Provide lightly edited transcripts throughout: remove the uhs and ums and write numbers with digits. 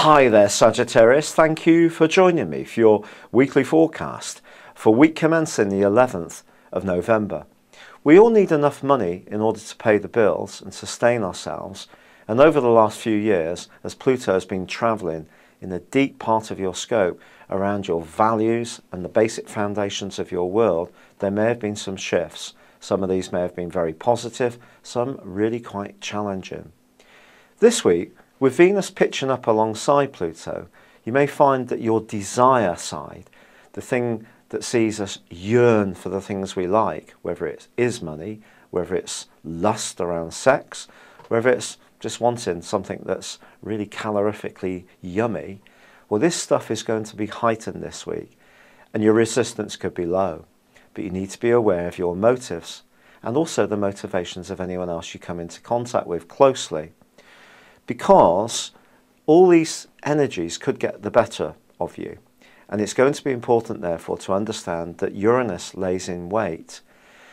Hi there, Sagittarius. Thank you for joining me for your weekly forecast for week commencing the 11th of November. We all need enough money in order to pay the bills and sustain ourselves. And over the last few years, as Pluto has been travelling in the deep part of your scope around your values and the basic foundations of your world, there may have been some shifts. Some of these may have been very positive, some really quite challenging. This week, with Venus pitching up alongside Pluto, you may find that your desire side, the thing that sees us yearn for the things we like, whether it is money, whether it's lust around sex, whether it's just wanting something that's really calorifically yummy, well, this stuff is going to be heightened this week, and your resistance could be low. But you need to be aware of your motives and also the motivations of anyone else you come into contact with closely, because all these energies could get the better of you. And it's going to be important, therefore, to understand that Uranus lays in wait.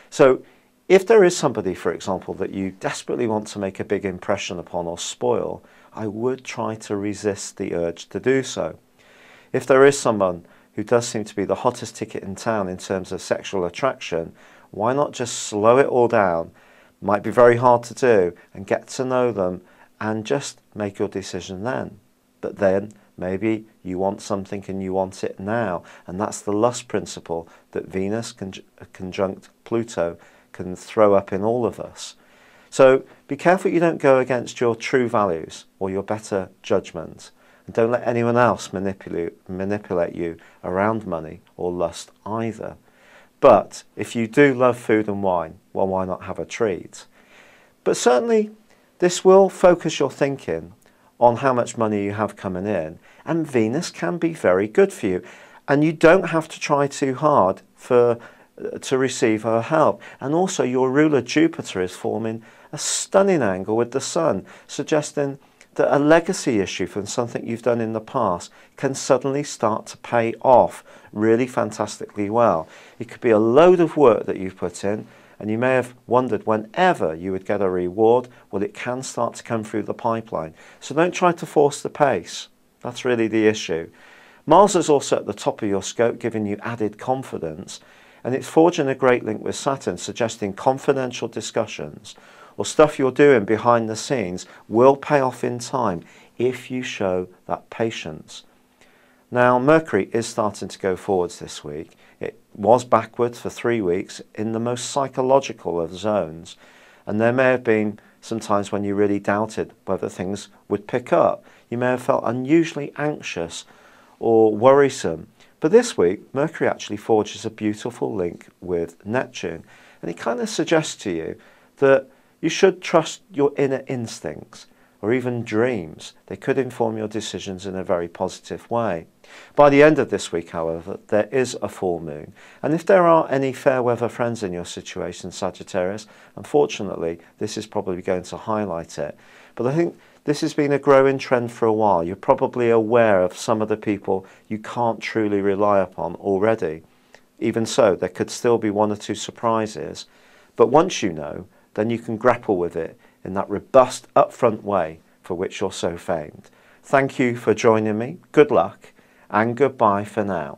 So if there is somebody, for example, that you desperately want to make a big impression upon or spoil, I would try to resist the urge to do so. If there is someone who does seem to be the hottest ticket in town in terms of sexual attraction, why not just slow it all down? Might be very hard to do, and get to know them and just make your decision then. But then maybe you want something and you want it now. And that's the lust principle that Venus conjunct Pluto can throw up in all of us. So be careful you don't go against your true values or your better judgment. And don't let anyone else manipulate you around money or lust either. But if you do love food and wine, well, why not have a treat? But certainly, this will focus your thinking on how much money you have coming in, and Venus can be very good for you. And you don't have to try too hard to receive her help. And also your ruler Jupiter is forming a stunning angle with the Sun, suggesting that a legacy issue from something you've done in the past can suddenly start to pay off really fantastically well. It could be a load of work that you've put in, and you may have wondered whenever you would get a reward. Well, it can start to come through the pipeline. So don't try to force the pace. That's really the issue. Mars is also at the top of your scope, giving you added confidence. And it's forging a great link with Saturn, suggesting confidential discussions or stuff you're doing behind the scenes will pay off in time if you show that patience. Now, Mercury is starting to go forwards this week. It was backwards for 3 weeks in the most psychological of zones. And there may have been some times when you really doubted whether things would pick up. You may have felt unusually anxious or worrisome. But this week, Mercury actually forges a beautiful link with Neptune. And it kind of suggests to you that you should trust your inner instincts or even dreams. They could inform your decisions in a very positive way. By the end of this week, however, there is a full moon. And if there are any fair weather friends in your situation, Sagittarius, unfortunately, this is probably going to highlight it. But I think this has been a growing trend for a while. You're probably aware of some of the people you can't truly rely upon already. Even so, there could still be one or two surprises. But once you know, then you can grapple with it in that robust, upfront way for which you're so famed. Thank you for joining me. Good luck and goodbye for now.